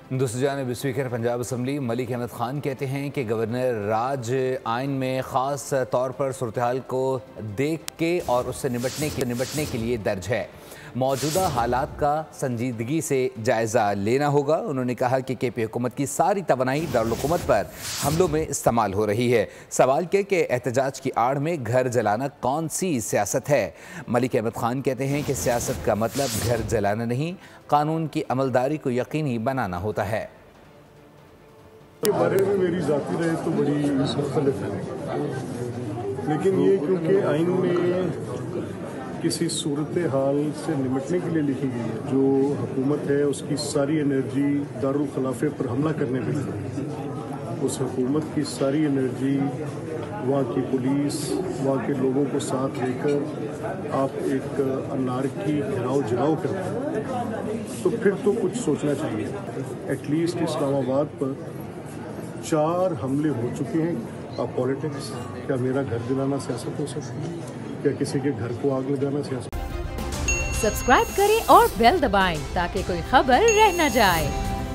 दूसरी जानिब speaker Punjab assembly Malik Ahmad Khan कहते हैं कि गवर्नर राज आइन में ख़ास तौर पर सूरत हाल को देख के और उससे निपटने के लिए दर्ज है। मौजूदा हालात का संजीदगी से जायज़ा लेना होगा। उन्होंने कहा कि KP हुकूमत की सारी तवानाई दारुल हुकूमत पर हमलों में इस्तेमाल हो रही है। सवाल किया कि एहतजाज की आड़ में घर जलाना कौन सी सियासत है। मलिक अहमद खान कहते हैं कि सियासत का मतलब घर जलाना नहीं, कानून की अमलदारी को यकीनी बनाना होता है। के बारे में मेरी जाती राय तो बड़ी मुख्तलिफ है, लेकिन ये क्योंकि आइन में किसी सूरत हाल से निपटने के लिए लिखी गई है, जो हुकूमत है उसकी सारी एनर्जी दारुल खिलाफे पर हमला करने में लगी। उस हुकूमत की सारी एनर्जी वहाँ की पुलिस, वहाँ के लोगों को साथ लेकर आप एक अनारकी घेराव जलाओ करते हैं, तो फिर तो कुछ सोचना चाहिए। एटलीस्ट इस्लामाबाद पर 4 हमले हो चुके हैं। अब पॉलिटिक्स, क्या मेरा घर जलाना सियासत हो सकती है? क्या किसी के घर को आग लगाना सियासत? सब्सक्राइब करें और बेल दबाएं ताकि कोई खबर रह न जाए।